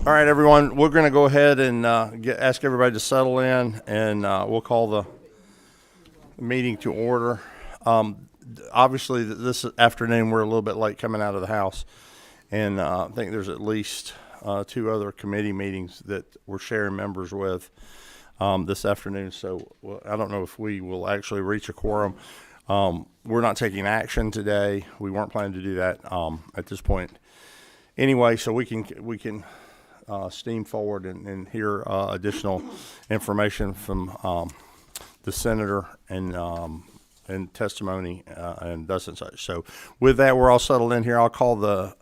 All right, everyone, we're going to go ahead and ask everybody to settle in, and we'll call the meeting to order. Obviously, this afternoon we're a little bit late coming out of the house, and I think there's at least 2 other committee meetings that we're sharing members with this afternoon, so I don't know if we will actually reach a quorum. We're not taking action today. We weren't planning to do that at this point anyway, so we can steam forward and hear additional information from the senator and testimony and thus and such. So with that, we're all settled in here. I'll call the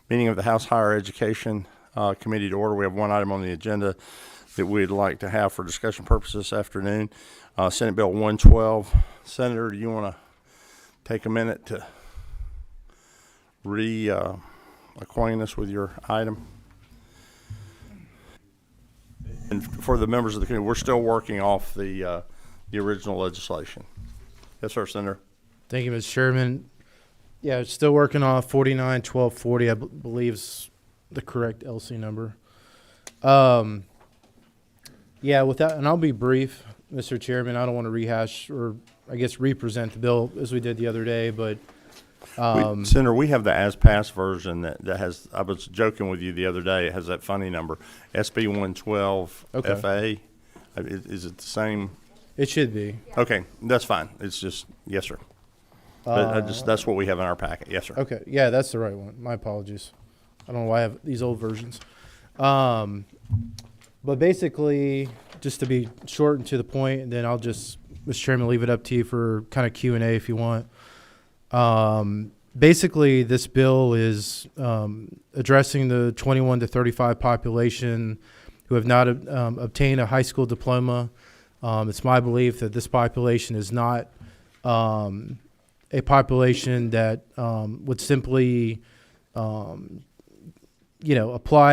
meeting of the House Higher Education Committee to order. We have one item on the agenda that we'd like to have for discussion purposes this afternoon. Senate Bill 112. Senator, do you want to take a minute to acquaint us with your item? And for the members of the committee, we're still working off the original legislation. Yes, sir, Senator. Thank you, Mr. Chairman. Yeah, still working off 49-1240, I believe is the correct LC number. Yeah, with that, and I'll be brief, Mr. Chairman. I don't want to rehash or, I guess, represent the bill as we did the other day, but Senator, we have the as-passed version that has, I was joking with you the other day, it has that funny number, SB 112 Okay. FA. Is it the same? it should be. Okay, that's fine. It's just, yes, sir. But that's what we have in our packet. Yes, sir. Okay, yeah, that's the right one. My apologies. I don't know why I have these old versions. But basically, just to be short and to the point, and then I'll just, Mr. Chairman, leave it up to you for kind of Q&A if you want. Basically, this bill is addressing the 21 to 35 population who have not obtained a high school diploma. It's my belief that this population is not a population that would simply, apply,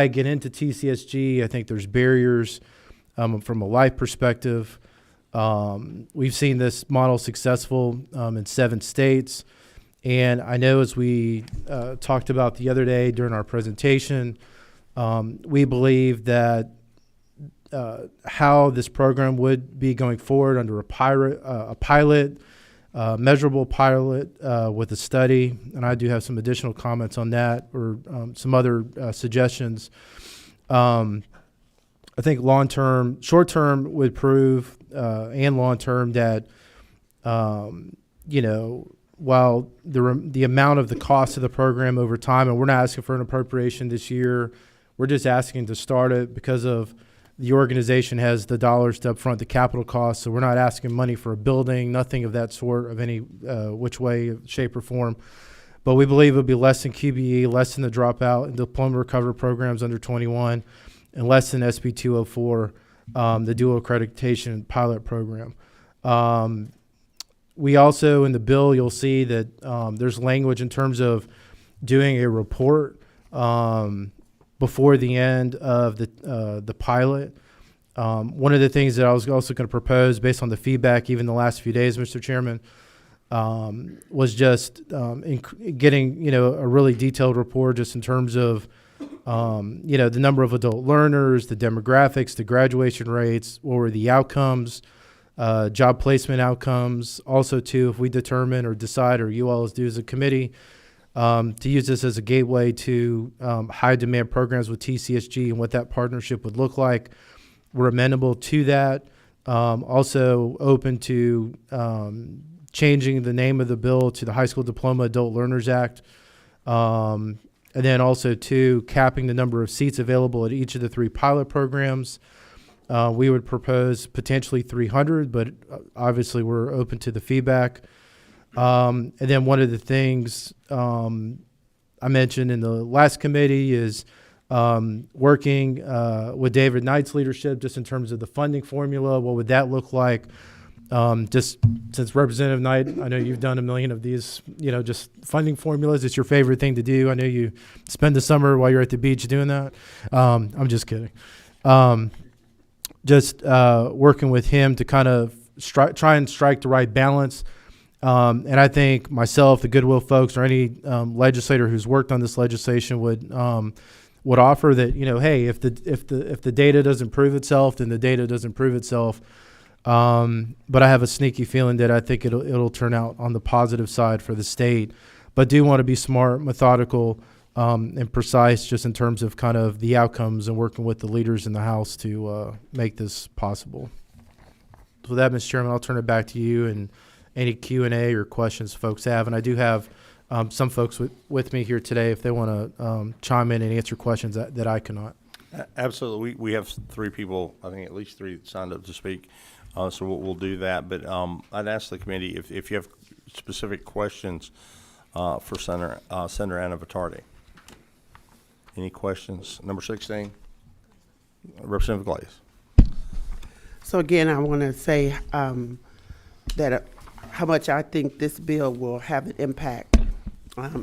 get into TCSG. I think there's barriers from a life perspective. We've seen this model successful in 7 states. And I know as we talked about the other day during our presentation, we believe that how this program would be going forward under a pilot, measurable pilot with a study, and I do have some additional comments on that or some other suggestions. I think long-term, short-term would prove and long-term that, while the amount of the cost of the program over time, and we're not asking for an appropriation this year, we're just asking to start it because of the organization has the dollars to upfront the capital costs, so we're not asking money for a building, nothing of that sort of any which way, shape, or form. But we believe it'll be less than QBE, less than the dropout and diploma recovery programs under 21, and less than SB 204, the dual accreditation pilot program. We also, in the bill, you'll see that there's language in terms of doing a report before the end of the pilot. One of the things that I was also going to propose, based on the feedback even the last few days, Mr. Chairman, was just getting a really detailed report just in terms of the number of adult learners, the demographics, the graduation rates, what were the outcomes, job placement outcomes. Also, too, if we determine or decide, or you all as do as a committee, to use this as a gateway to high demand programs with TCSG and what that partnership would look like, we're amenable to that. Also open to changing the name of the bill to the High School Diploma Adult Learners Act. And then also, too, capping the number of seats available at each of the 3 pilot programs. We would propose potentially 300, but obviously we're open to the feedback. And then one of the things I mentioned in the last committee is working with David Knight's leadership just in terms of the funding formula. What would that look like? Just since Representative Knight, I know you've done a million of these, just funding formulas. It's your favorite thing to do. I know you spend the summer while you're at the beach doing that. I'm just kidding. Just working with him to kind of try and strike the right balance. And I think myself, the Goodwill folks, or any legislator who's worked on this legislation would would offer that, hey, if the data doesn't prove itself, then the data doesn't prove itself. But I have a sneaky feeling that I think it'll turn out on the positive side for the state. But do want to be smart, methodical, and precise just in terms of kind of the outcomes and working with the leaders in the House to make this possible. So with that, Mr. Chairman, I'll turn it back to you and any Q&A or questions folks have. And I do have some folks with me here today if they want to chime in and answer questions that I cannot. Absolutely. We have 3 people, I think at least 3 that signed up to speak. So we'll do that. But I'd ask the committee if you have specific questions for Senator Anna Vittardi. Any questions? Number 16, Representative Glaze. So again, I want to say that how much I think this bill will have an impact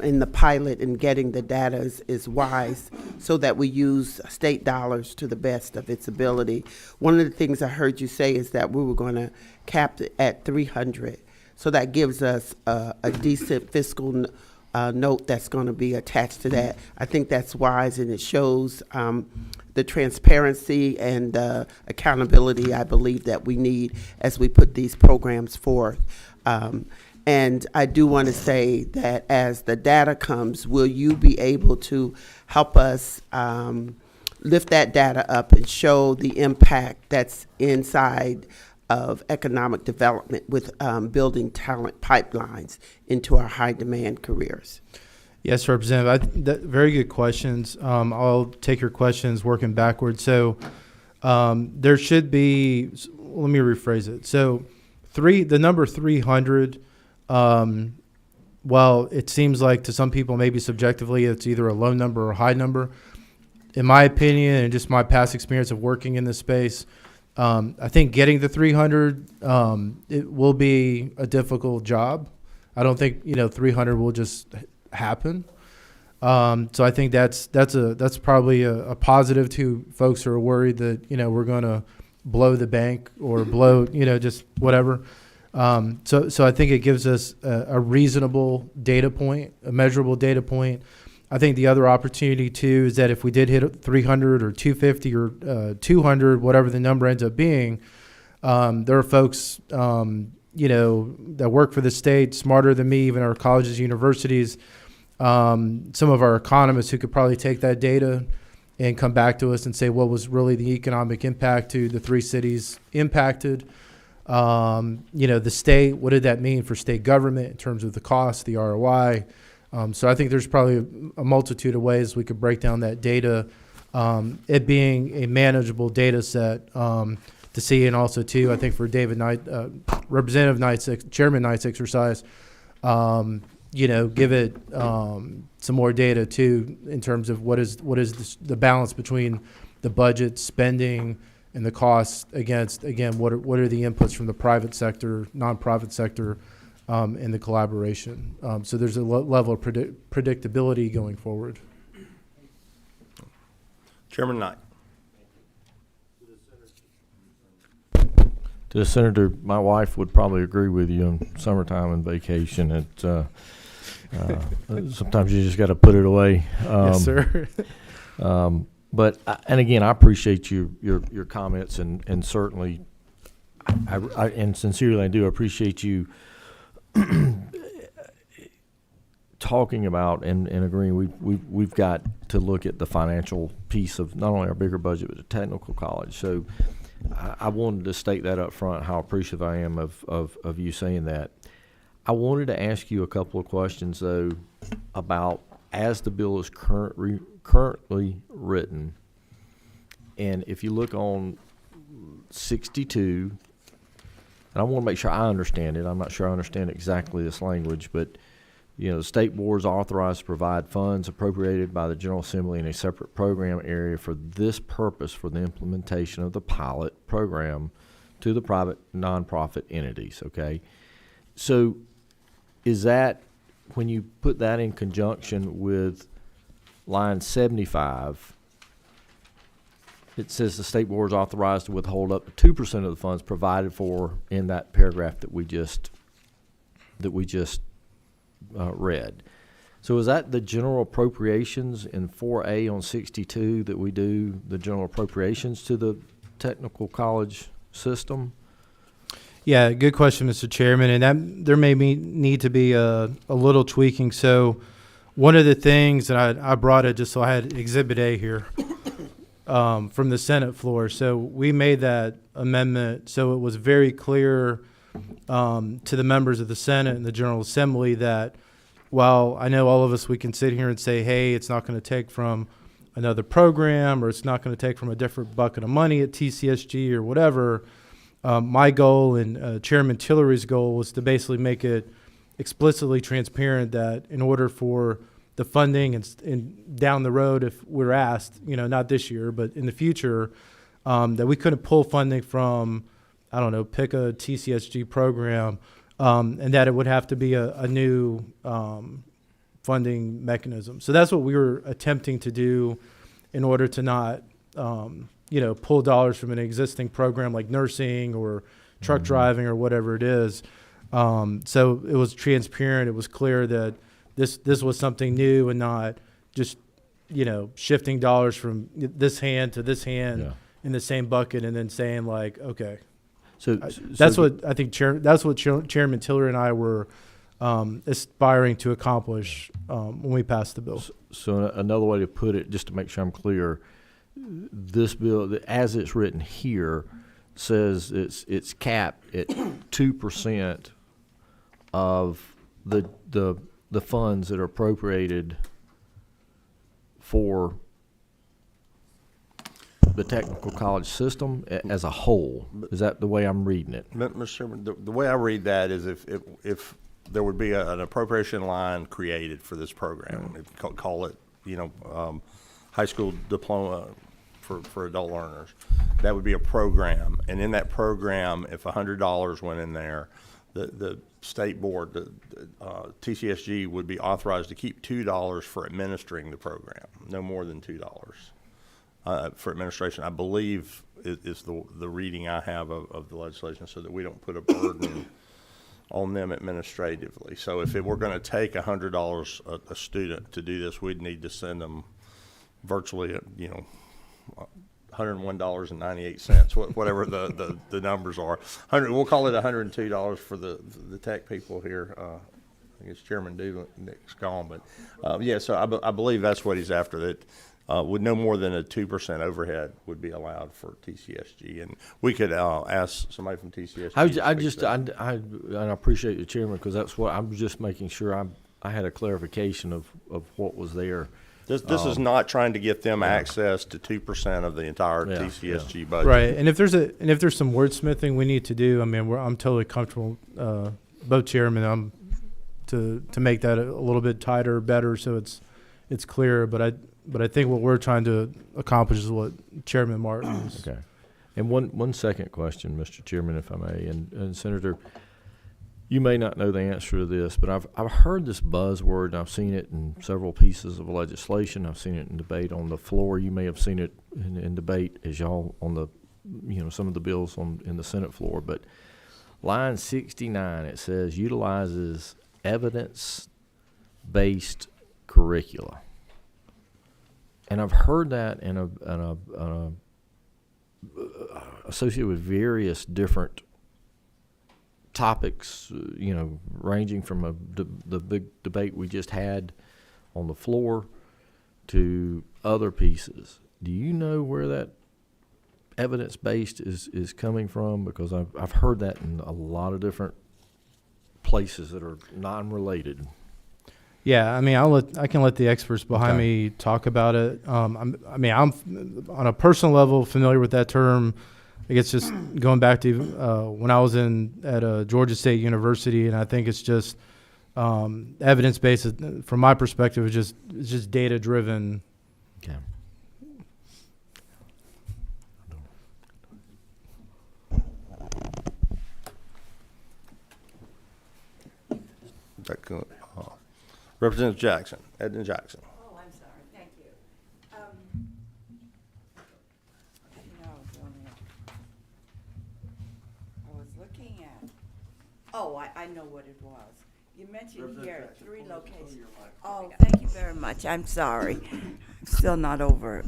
in the pilot and getting the data is wise so that we use state dollars to the best of its ability. One of the things I heard you say is that we were going to cap it at 300. So that gives us a decent fiscal note that's going to be attached to that. I think that's wise, and it shows the transparency and accountability I believe that we need as we put these programs forth. And I do want to say that as the data comes, will you be able to help us lift that data up and show the impact that's inside of economic development with building talent pipelines into our high demand careers? Yes, Representative. Very good questions. I'll take your questions working backwards. So there should be, let me rephrase it. So the number 300, well, it seems like to some people, maybe subjectively, it's either a low number or a high number. In my opinion, and just my past experience of working in this space, I think getting the 300, it will be a difficult job. I don't think 300 will just happen. So I think that's probably a positive to folks who are worried that we're going to blow the bank or blow just whatever. So I think it gives us a reasonable data point, a measurable data point. I think the other opportunity too is that if we did hit 300 or 250 or 200, whatever the number ends up being, there are folks that work for the state, smarter than me, even our colleges, universities, some of our economists who could probably take that data and come back to us and say what was really the economic impact to the 3 cities impacted. The state, what did that mean for state government in terms of the cost, the ROI? So I think there's probably a multitude of ways we could break down that data, it being a manageable data set to see. And also, too, I think for David Knight, Representative Knight's, Chairman Knight's exercise, give it some more data, too, in terms of what is the balance between the budget, spending, and the costs against, again, what are the inputs from the private sector, nonprofit sector, and the collaboration. So there's a level of predictability going forward. Chairman Knight. To the Senator, my wife would probably agree with you on summertime and vacation. Sometimes you just got to put it away. Yes, sir. But and again, I appreciate your comments, and certainly, I and sincerely I do appreciate you talking about and agreeing. We've got to look at the financial piece of not only our bigger budget but the technical college. So I wanted to state that up front, how appreciative I am of you saying that. I wanted to ask you a couple of questions though about as the bill is currently written, and if you look on 62, and I want to make sure I understand it. I'm not sure I understand exactly this language, but the state board is authorized to provide funds appropriated by the General Assembly in a separate program area for this purpose for the implementation of the pilot program to the private nonprofit entities. Okay, so is that when you put that in conjunction with line 75? It says the state board is authorized to withhold up to 2% of the funds provided for in that paragraph that we just read. So is that the general appropriations in 4A on 62 that we do, the general appropriations to the technical college system? Yeah, good question, Mr. Chairman. And that there may need to be a little tweaking. So one of the things, and I brought it just so I had Exhibit A here from the Senate floor. So we made that amendment so it was very clear to the members of the Senate and the General Assembly that while I know all of us, we can sit here and say, hey, it's not going to take from another program or it's not going to take from a different bucket of money at TCSG or whatever. My goal and Chairman Tillery's goal was to basically make it explicitly transparent that in order for the funding and down the road, if we're asked, not this year, but in the future, that we couldn't pull funding from, I don't know, pick a TCSG program, and that it would have to be a new funding mechanism. So that's what we were attempting to do in order to not pull dollars from an existing program like nursing or truck driving or whatever it is. So it was transparent. It was clear that this was something new and not just, shifting dollars from this hand to this hand in the same bucket and then saying like, okay. So That's what I think Chairman Tiller and I were aspiring to accomplish when we passed the bill. So another way to put it, just to make sure I'm clear, this bill, as it's written here, says it's capped at 2% of the funds that are appropriated for the technical college system as a whole. Is that the way I'm reading it? Mr. Chairman, the way I read that is if there would be an appropriation line created for this program, call it, high school diploma for adult learners, that would be a program. And in that program, if $100 went in there, the state board, the TCSG would be authorized to keep $2 for administering the program, no more than $2. For administration, I believe is the reading I have of the legislation, so that we don't put a burden on them administratively. So if it were going to take $100 a student to do this, we'd need to send them virtually, $101.98, whatever the numbers are. We'll call it $102 for the tech people here. I guess Chairman Nick's gone, but so I believe that's what he's after. That. With no more than a 2% overhead would be allowed for TCSG, and we could ask somebody from TCSG. I appreciate the chairman, because that's what I'm just making sure I had a clarification of what was there. This is not trying to get them access to 2% of the entire TCSG budget. Right, and if there's some wordsmithing we need to do, I mean, I'm totally comfortable. Both chairmen, to make that a little bit tighter, better, so it's clear. But I think what we're trying to accomplish is what Chairman Martin is. Okay. And one second question, Mr. Chairman, if I may, and Senator, you may not know the answer to this, but I've heard this buzzword, and I've seen it in several pieces of legislation. I've seen it in debate on the floor. You may have seen it in debate as y'all on the, some of the bills in the Senate floor. But line 69, it says utilizes evidence-based curricula. And I've heard that associated with various different topics, ranging from the big debate we just had on the floor to other pieces. Do you know where that evidence-based is coming from? Because I've heard that in a lot of different places that are non-related. Yeah, I mean, I can let the experts behind me talk about it. I'm on a personal level familiar with that term. I guess just going back to when I was at Georgia State University, and I think it's just evidence based. From my perspective, it's just data driven. Okay. That could, Representative Jackson, Edna Jackson. Oh, I'm sorry. Thank you. I didn't know I was on there. I was looking at, I know what it was. You mentioned here 3 locations. Oh, thank you very much. I'm sorry. I'm still not over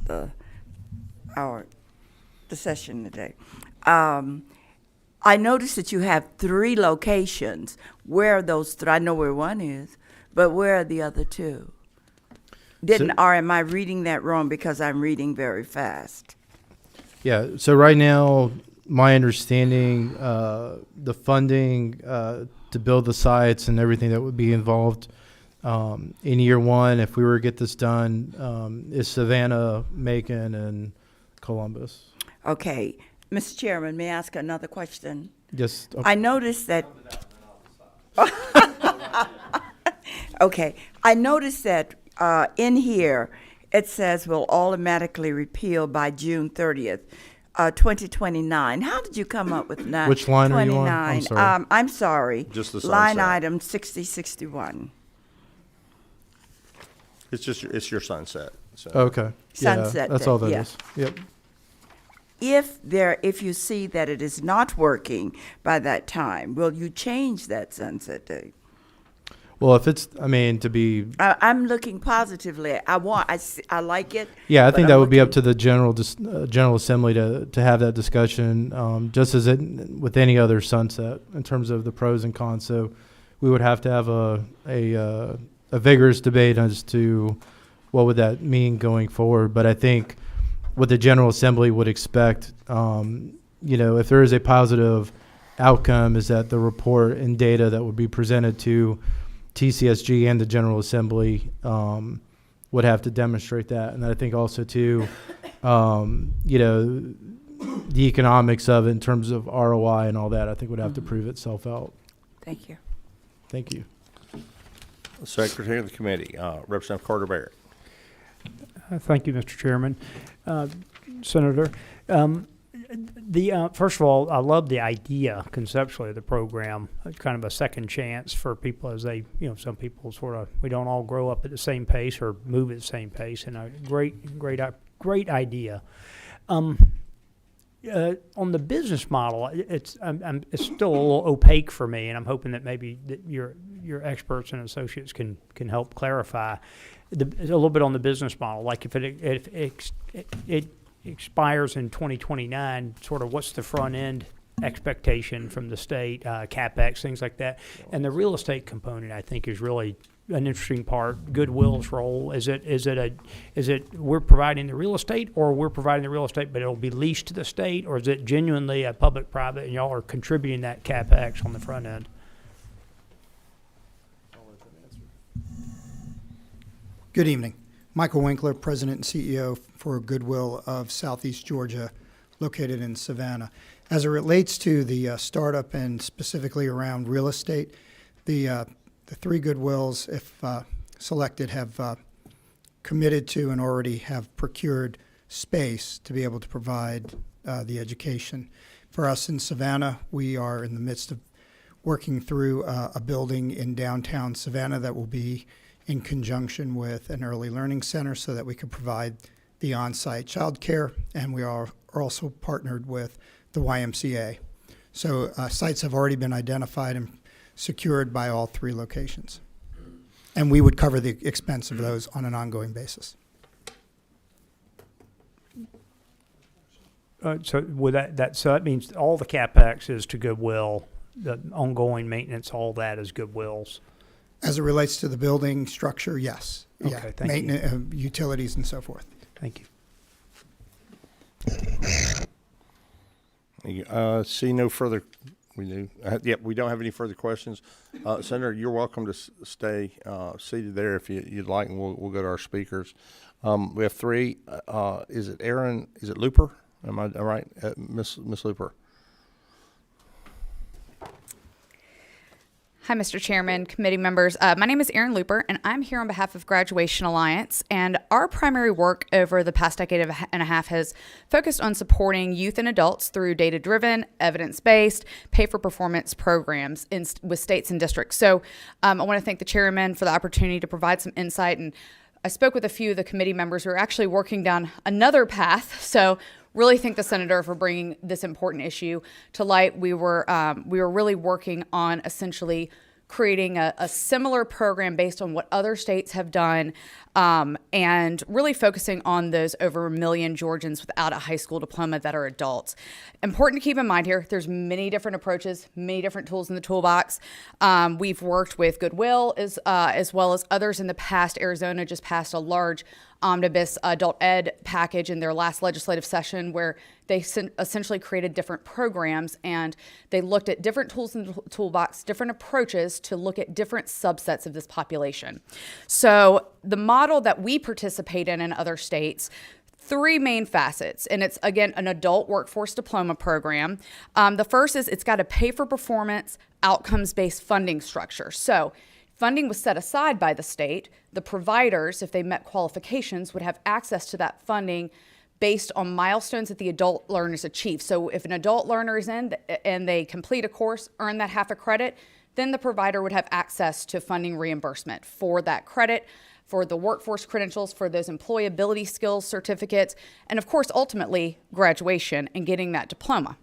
the session today. I noticed that you have 3 locations. Where are those 3? I know where one is, but where are the other 2? Or am I reading that wrong because I'm reading very fast? Yeah, so right now, my understanding, the funding to build the sites and everything that would be involved in year 1, if we were to get this done, is Savannah, Macon, and Columbus. Okay. Mr. Chairman, may I ask another question? Yes. I noticed that. Okay. I noticed that in here, it says will automatically repeal by June 30th, 2029. How did you come up with that? Which line are you on? I'm sorry. I'm sorry. Just the Line sunset. item 6061. It's your sunset. So. Okay. Sunset That's all date, that yeah. is. Yep. If you see that it is not working by that time, will you change that sunset date? Well, if it's, to be, I'm looking positively. I like it. yeah, I but think I'm that would be up looking- to the General Assembly to have that discussion, just as with any other sunset in terms of the pros and cons. So we would have to have a vigorous debate as to what would that mean going forward. But I think what the General Assembly would expect, if there is a positive outcome, is that the report and data that would be presented to TCSG and the General Assembly would have to demonstrate that. And I think also too, the economics of it in terms of ROI and all that, I think would have to prove itself out. Thank you. Thank you. Secretary of the Committee, Representative Carter Barrett. Thank you, Mr. Chairman. Senator, first of all, I love the idea conceptually of the program, kind of a second chance for people as they, some people we don't all grow up at the same pace or move at the same pace, and a great idea. On the business model, it's still a little opaque for me, and I'm hoping that maybe that your experts and associates can help clarify a little bit on the business model. Like if it expires in 2029, sort of what's the front end expectation from the state, CapEx, things like that, and the real estate component I think is really an interesting part. Goodwill's role, is it we're providing the real estate, or we're providing the real estate but it'll be leased to the state, or is it genuinely a public-private and y'all are contributing that CapEx on the front end? Good evening. Michael Winkler, President and CEO for Goodwill of Southeast Georgia, located in Savannah. As it relates to the startup and specifically around real estate, the 3 Goodwills, if selected, have committed to and already have procured space to be able to provide the education. For us in Savannah, we are in the midst of working through a building in downtown Savannah that will be in conjunction with an early learning center so that we can provide the on-site childcare, and we are also partnered with the YMCA. So sites have already been identified and secured by all 3 locations. And we would cover the expense of those on an ongoing basis. So with so that means all the CapEx is to Goodwill, the ongoing maintenance, all that is Goodwill's. As it relates to the building structure, yes. Okay, thank you. Maintenance, utilities and so forth. Thank you. See no further. We do. We don't have any further questions. Senator, you're welcome to stay seated there if you'd like, and we'll go to our speakers. We have 3. Is it Aaron? Is it Looper? Am I right, Miss Looper? Hi, Mr. Chairman, committee members. My name is Erin Looper, and I'm here on behalf of Graduation Alliance. And our primary work over the past decade and a half has focused on supporting youth and adults through data-driven, evidence-based, pay-for-performance programs with states and districts. So I want to thank the chairman for the opportunity to provide some insight. And I spoke with a few of the committee members who are actually working down another path. So really thank the senator for bringing this important issue to light. We were really working on essentially creating a similar program based on what other states have done, and really focusing on those over 1 million Georgians without a high school diploma that are adults. Important to keep in mind here, there's many different approaches, many different tools in the toolbox. We've worked with Goodwill as well as others in the past. Arizona just passed a large omnibus adult ed package in their last legislative session where they essentially created different programs, and they looked at different tools in the toolbox, different approaches to look at different subsets of this population. So the model that we participate in other states, 3 main facets, and it's, again, an adult workforce diploma program. The first is it's got a pay-for-performance, outcomes-based funding structure. So funding was set aside by the state. The providers, if they met qualifications, would have access to that funding based on milestones that the adult learners achieve. So if an adult learner is in and they complete a course, earn that half a credit, then the provider would have access to funding reimbursement for that credit, for the workforce credentials, for those employability skills certificates, and of course, ultimately, graduation and getting that diploma.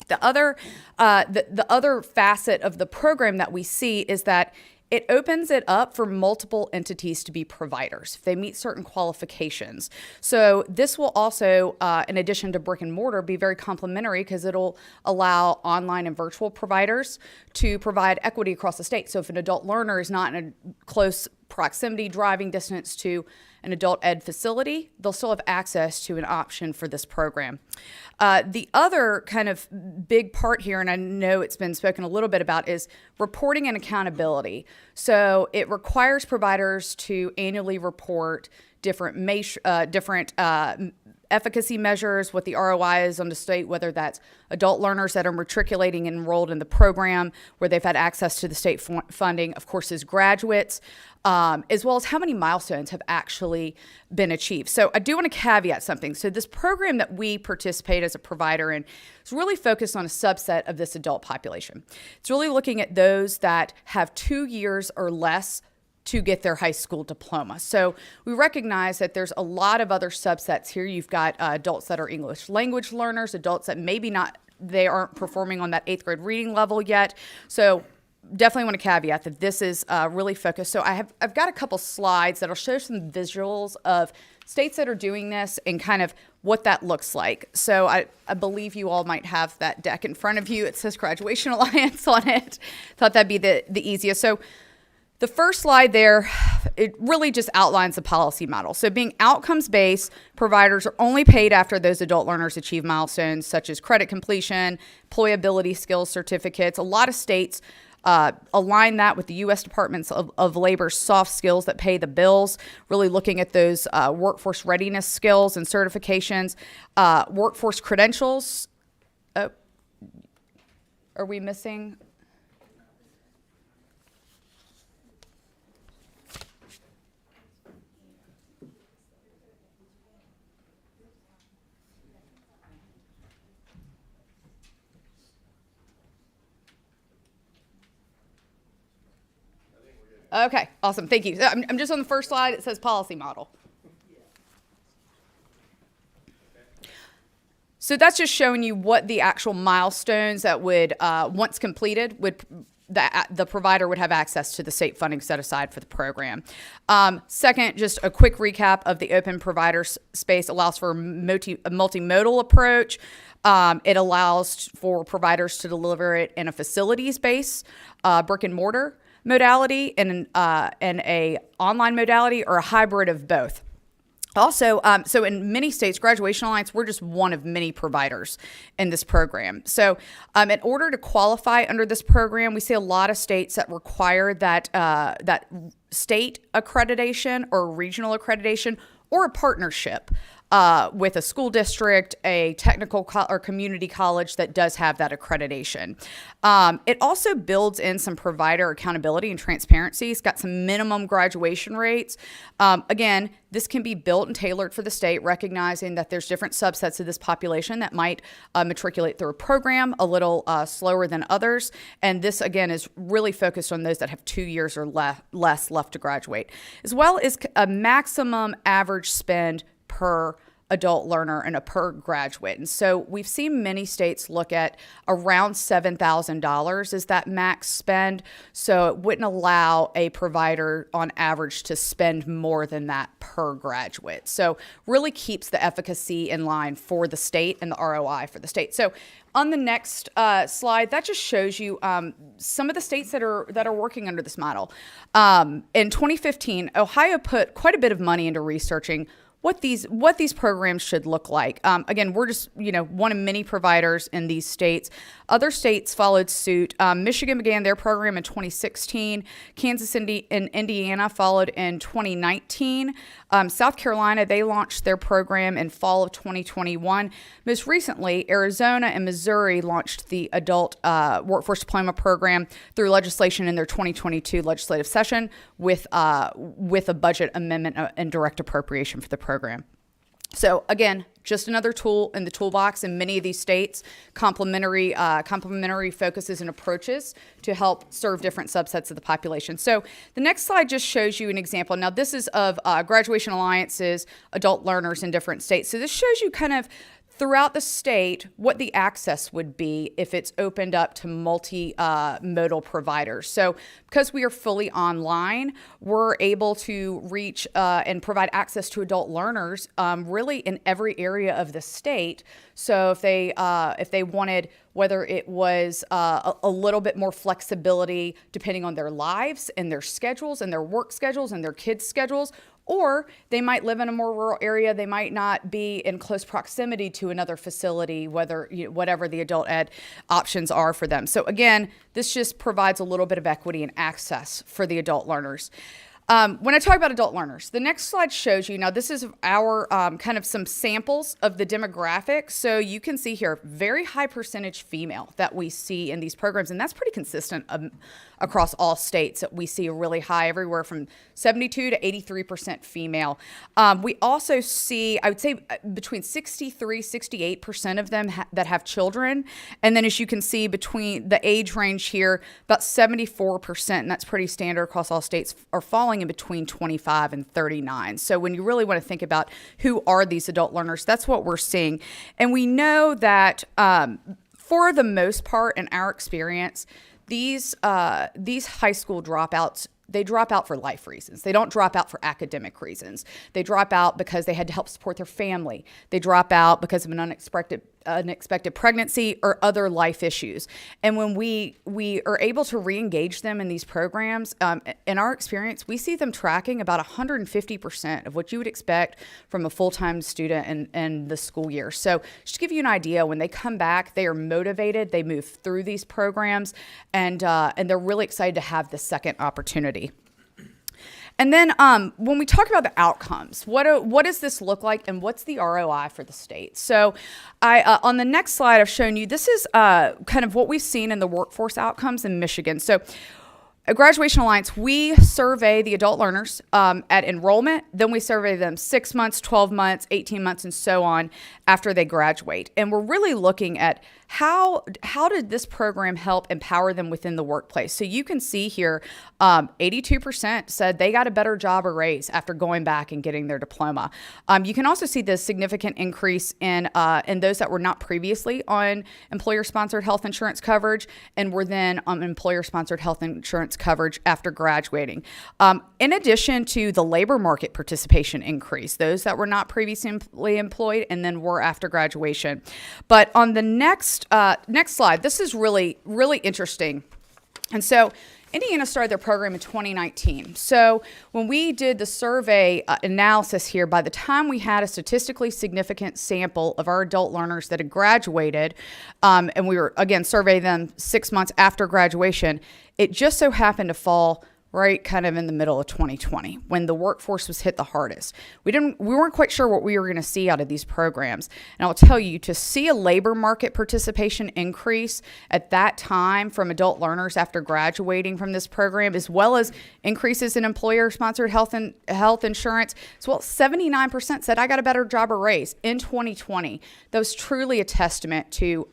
The other facet of the program that we see is that it opens it up for multiple entities to be providers if they meet certain qualifications. So this will also, in addition to brick and mortar, be very complementary because it'll allow online and virtual providers to provide equity across the state. So if an adult learner is not in a close proximity driving distance to an adult ed facility, they'll still have access to an option for this program. The other kind of big part here, and I know it's been spoken a little bit about, is reporting and accountability. So it requires providers to annually report different efficacy measures, what the ROI is on the state, whether that's adult learners that are matriculating and enrolled in the program where they've had access to the state funding, of course, as graduates, as well as how many milestones have actually been achieved. So I do want to caveat something. So this program that we participate as a provider in is really focused on a subset of this adult population. It's really looking at those that have 2 years or less to get their high school diploma. So we recognize that there's a lot of other subsets here. You've got adults that are English language learners, adults that they aren't performing on that 8th grade reading level yet. So definitely want to caveat that this is really focused. So I've got a couple slides that'll show some visuals of states that are doing this and kind of what that looks like. So I believe you all might have that deck in front of you. It says Graduation Alliance on it. Thought that'd be the easiest. So the first slide there, it really just outlines the policy model. So being outcomes-based, providers are only paid after those adult learners achieve milestones such as credit completion, employability skills certificates. A lot of states align that with the U.S. Department of Labor's soft skills that pay the bills, really looking at those workforce readiness skills and certifications, workforce credentials. Oh, are we missing? Okay, awesome. Thank you. I'm just on the first slide. It says policy model. So that's just showing you what the actual milestones that would, once completed, the provider would have access to the state funding set aside for the program. Second, just a quick recap of the open provider space allows for a multimodal approach. It allows for providers to deliver it in a facilities-based, brick and mortar modality, and a online modality, or a hybrid of both. Also, so in many states, Graduation Alliance, we're just one of many providers in this program. So in order to qualify under this program, we see a lot of states that require that state accreditation or regional accreditation or a partnership with a school district, a technical or community college that does have that accreditation. It also builds in some provider accountability and transparency. It's got some minimum graduation rates. Again, this can be built and tailored for the state, recognizing that there's different subsets of this population that might matriculate through a program a little slower than others. And this, again, is really focused on those that have 2 years or less left to graduate, as well as a maximum average spend per adult learner and a per graduate. And so we've seen many states look at around $7,000 as that max spend. So it wouldn't allow a provider on average to spend more than that per graduate. So really keeps the efficacy in line for the state and the ROI for the state. So on the next slide, that just shows you some of the states that are working under this model. In 2015, Ohio put quite a bit of money into researching what these programs should look like. Again, we're just one of many providers in these states. Other states followed suit. Michigan began their program in 2016. Kansas and Indiana followed in 2019. South Carolina, they launched their program in fall of 2021. Most recently, Arizona and Missouri launched the Adult Workforce Diploma Program through legislation in their 2022 legislative session with a budget amendment and direct appropriation for the program. So again, just another tool in the toolbox in many of these states, complementary focuses and approaches to help serve different subsets of the population. So the next slide just shows you an example. Now this is of Graduation Alliance's adult learners in different states. So this shows you kind of throughout the state what the access would be if it's opened up to multi-modal providers. So because we are fully online, we're able to reach and provide access to adult learners really in every area of the state. So if they wanted, whether it was a little bit more flexibility depending on their lives and their schedules and their work schedules and their kids' schedules, or they might live in a more rural area. They might not be in close proximity to another facility, whatever the adult ed options are for them. So again, this just provides a little bit of equity and access for the adult learners. When I talk about adult learners, the next slide shows you, now this is our kind of some samples of the demographics. So you can see here, very high percentage female that we see in these programs, and that's pretty consistent across all states. That we see a really high, everywhere from 72 to 83% female. We also see, I would say between 63, 68% of them that have children. And then as you can see between the age range here, about 74%, and that's pretty standard across all states, are falling in between 25 and 39. So when you really want to think about who are these adult learners, that's what we're seeing. And we know that for the most part, in our experience, these high school dropouts, they drop out for life reasons. They don't drop out for academic reasons. They drop out because they had to help support their family. They drop out because of an unexpected pregnancy or other life issues. And when we are able to re-engage them in these programs, in our experience, we see them tracking about 150% of what you would expect from a full-time student in the school year. So just to give you an idea, when they come back, they are motivated, they move through these programs, and they're really excited to have this second opportunity. And then when we talk about the outcomes, what does this look like and what's the ROI for the state? So on the next slide, I've shown you, this is kind of what we've seen in the workforce outcomes in Michigan. So at Graduation Alliance, we survey the adult learners at enrollment, then we survey them 6 months, 12 months, 18 months, and so on after they graduate. And we're really looking at how did this program help empower them within the workplace? So you can see here, 82% said they got a better job or raise after going back and getting their diploma. You can also see the significant increase in those that were not previously on employer-sponsored health insurance coverage and were then on employer-sponsored health insurance coverage after graduating. In addition to the labor market participation increase, those that were not previously employed and then were after graduation. But on the next slide, this is really, really interesting. And so Indiana started their program in 2019. So when we did the survey analysis here, by the time we had a statistically significant sample of our adult learners that had graduated, and we were, again, surveying them 6 months after graduation, it just so happened to fall right kind of in the middle of 2020 when the workforce was hit the hardest. We weren't quite sure what we were going to see out of these programs. And I'll tell you, to see a labor market participation increase at that time from adult learners after graduating from this program, as well as increases in employer-sponsored health insurance, as well as 79% said, I got a better job or raise in 2020. That was truly a testament to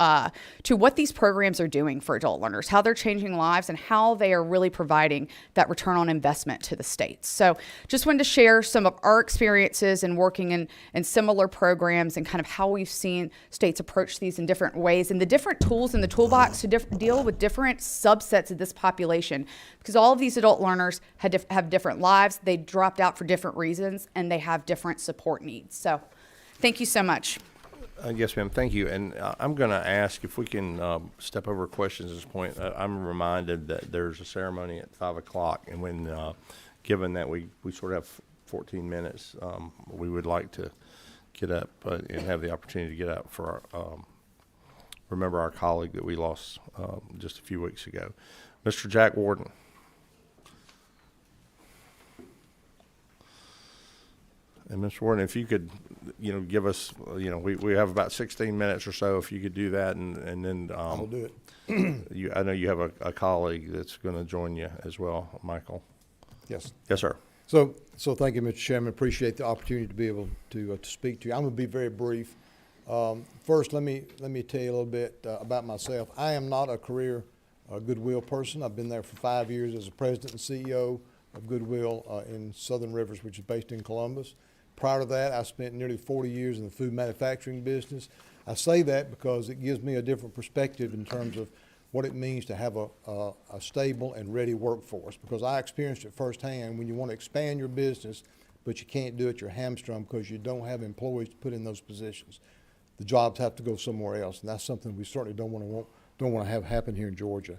what these programs are doing for adult learners, how they're changing lives and how they are really providing that return on investment to the states. So just wanted to share some of our experiences in working in similar programs and kind of how we've seen states approach these in different ways and the different tools in the toolbox to deal with different subsets of this population, because all of these adult learners have different lives. They dropped out for different reasons and they have different support needs. So thank you so much. Yes, ma'am. Thank you. And I'm going to ask if we can step over questions at this point. I'm reminded that there's a ceremony at 5 o'clock, and when given that we sort of have 14 minutes, we would like to get up and have the opportunity to get up for remember our colleague that we lost just a few weeks ago, Mr. Jack Warden. And Mr. Warden, if you could, give us, we have about 16 minutes or so. If you could do that, and then I'll do it. I know you have a colleague that's going to join you as well, Michael. Yes. Yes, sir. So thank you, Mr. Chairman. Appreciate the opportunity to be able to speak to you. I'm going to be very brief. First, let me tell you a little bit about myself. I am not a career Goodwill person. I've been there for 5 years as a president and CEO of Goodwill in Southern Rivers, which is based in Columbus. Prior to that, I spent nearly 40 years in the food manufacturing business. I say that because it gives me a different perspective in terms of what it means to have a stable and ready workforce, because I experienced it firsthand. When you want to expand your business, but you can't do it, you're hamstrung because you don't have employees to put in those positions. The jobs have to go somewhere else, and that's something we certainly don't want to have happen here in Georgia.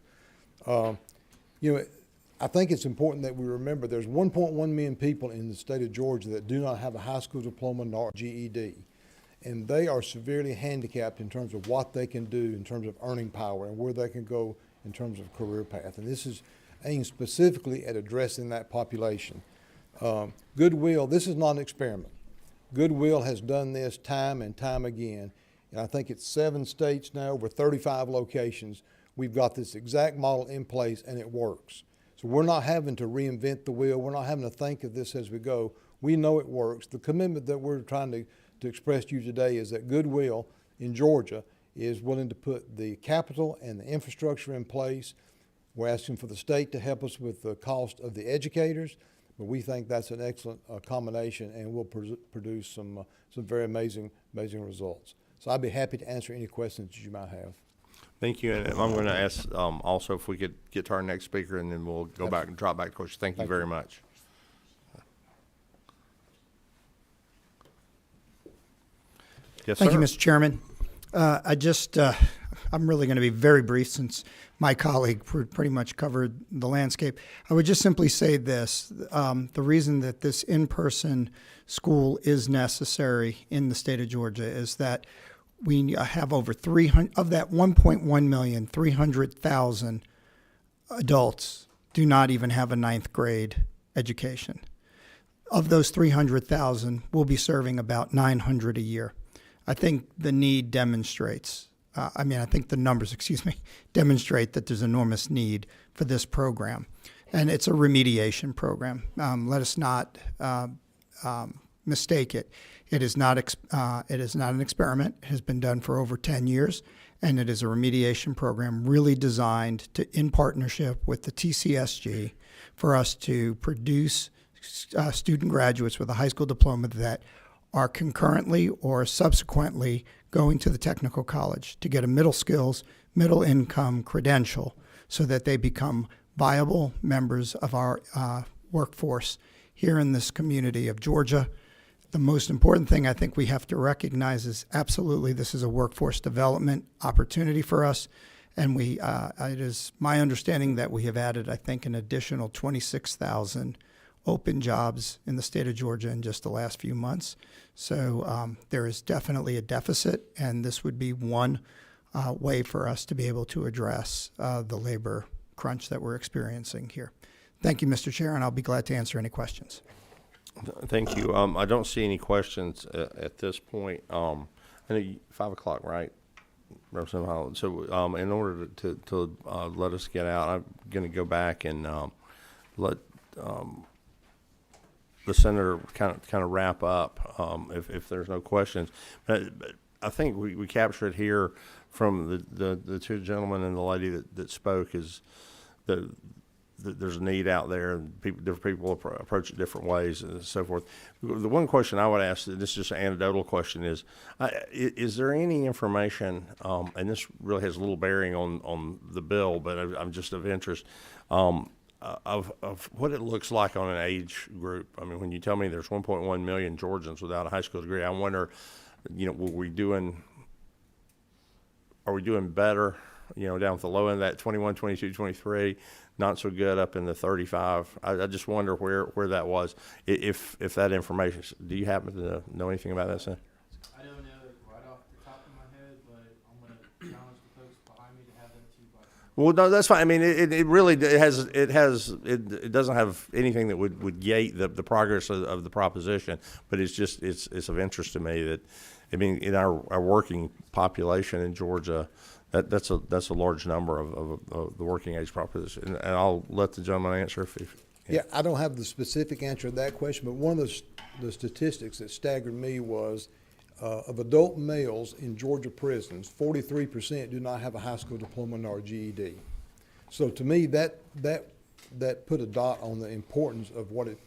I think it's important that we remember there's 1.1 million people in the state of Georgia that do not have a high school diploma nor GED. And they are severely handicapped in terms of what they can do in terms of earning power and where they can go in terms of career path. And this is aimed specifically at addressing that population. Goodwill, this is not an experiment. Goodwill has done this time and time again. And I think it's 7 states now, over 35 locations. We've got this exact model in place and it works. So we're not having to reinvent the wheel. We're not having to think of this as we go. We know it works. The commitment that we're trying to express to you today is that Goodwill in Georgia is willing to put the capital and the infrastructure in place. We're asking for the state to help us with the cost of the educators, but we think that's an excellent combination and will produce some very amazing results. So I'd be happy to answer any questions you might have. Thank you. And I'm going to ask also if we could get to our next speaker, and then we'll go back and drop back to questions. Thank you very much. Yes, Thank sir. you, Mr. Chairman. I'm really going to be very brief since my colleague pretty much covered the landscape. I would just simply say this. The reason that this in-person school is necessary in the state of Georgia is that we have over 300, of that 1.1 million, 300,000 adults do not even have a 9th grade education. Of those 300,000, we'll be serving about 900 a year. I think the need demonstrates, I think the numbers, demonstrate that there's enormous need for this program. And it's a remediation program. Let us not mistake it. It is not an experiment. It has been done for over 10 years, and it is a remediation program really designed to, in partnership with the TCSG, for us to produce student graduates with a high school diploma that are concurrently or subsequently going to the technical college to get a middle skills, middle income credential so that they become viable members of our workforce here in this community of Georgia. The most important thing I think we have to recognize is absolutely this is a workforce development opportunity for us. And it is my understanding that we have added, I think, an additional 26,000 open jobs in the state of Georgia in just the last few months. So there is definitely a deficit, and this would be one way for us to be able to address the labor crunch that we're experiencing here. Thank you, Mr. Chair, and I'll be glad to answer any questions. Thank you. I don't see any questions at this point. I know 5 o'clock, right, Representative Holland? So in order to let us get out, I'm going to go back and let the senator kind of wrap up if there's no questions. But I think we captured here from the 2 gentlemen and the lady that spoke is the there's a need out there, and different people approach it different ways and so forth. The one question I would ask, this is just an anecdotal question, is there any information, and this really has little bearing on the bill, but I'm just of interest, of what it looks like on an age group? I mean, when you tell me there's 1.1 million Georgians without a high school degree, I wonder, are we doing better, down at the low end of that 21, 22, 23, not so good up in the 35. I just wonder where that was. If that information, do you happen to know anything about that, Sam? I don't know it right off the top of my head, but I'm going to challenge the folks behind me to have that too. Well, no, that's fine. I mean, it really it doesn't have anything that would gate the progress of the proposition, but it's of interest to me that, I mean, in our working population in Georgia, that's a large number of the working age proposition. And I'll let the gentleman answer if Yeah, I don't have the specific answer to that question, but one of the statistics that staggered me was of adult males in Georgia prisons, 43% do not have a high school diploma nor a GED. So to me, that put a dot on the importance of what it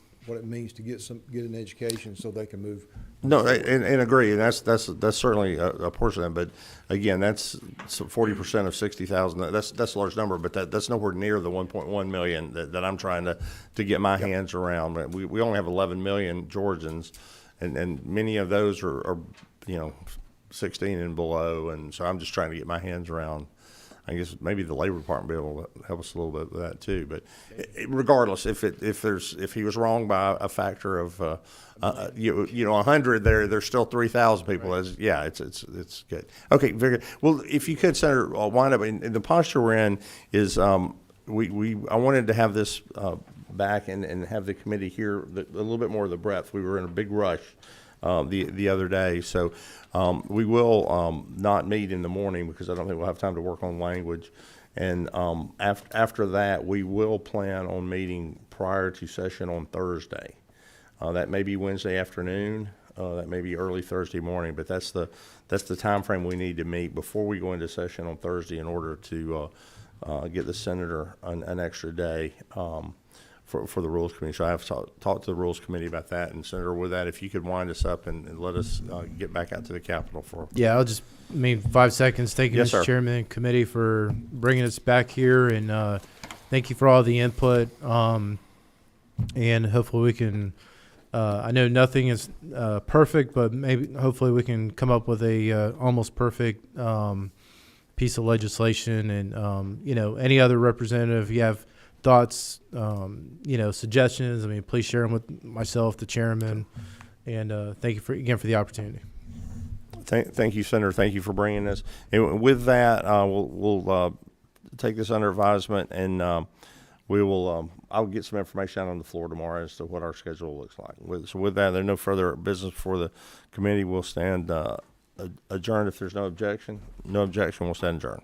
means to get an education so they can move. No, and agree, and that's certainly a portion of that. But again, that's 40% of 60,000. That's a large number, but that's nowhere near the 1.1 million that I'm trying to get my hands around. We only have 11 million Georgians, and many of those are 16 and below, and so I'm just trying to get my hands around. I guess maybe the Labor Department will be able to help us a little bit with that too. But regardless, if he was wrong by a factor of 100, there's still 3,000 people. Right. It's good. Okay, very good. Well, if you could, Senator, wind up. In the posture we're in is I wanted to have this back and have the committee hear a little bit more of the breadth. We were in a big rush the other day, so we will not meet in the morning because I don't think we'll have time to work on language. And after that, we will plan on meeting prior to session on Thursday. That may be Wednesday afternoon. That may be early Thursday morning, but that's the time frame we need to meet before we go into session on Thursday in order to get the senator an extra day for the Rules Committee. So I have talked to the Rules Committee about that. And Senator, with that, if you could wind us up and let us get back out to the Capitol for. Yeah, I'll just 5 seconds. Thank you, Yes, Mr. sir. Chairman and committee, for bringing us back here, and thank you for all the input. And hopefully we can. I know nothing is perfect, but hopefully we can come up with a almost perfect piece of legislation. And any other representative, you have thoughts, suggestions, I mean, please share them with myself, the chairman, and thank you again for the opportunity. Thank you, Senator. Thank you for bringing this. And with that, we'll take this under advisement, and we will. I'll get some information out on the floor tomorrow as to what our schedule looks like. So with that, there's no further business for the committee. We'll stand adjourned if there's no objection. No objection. We'll stand adjourned.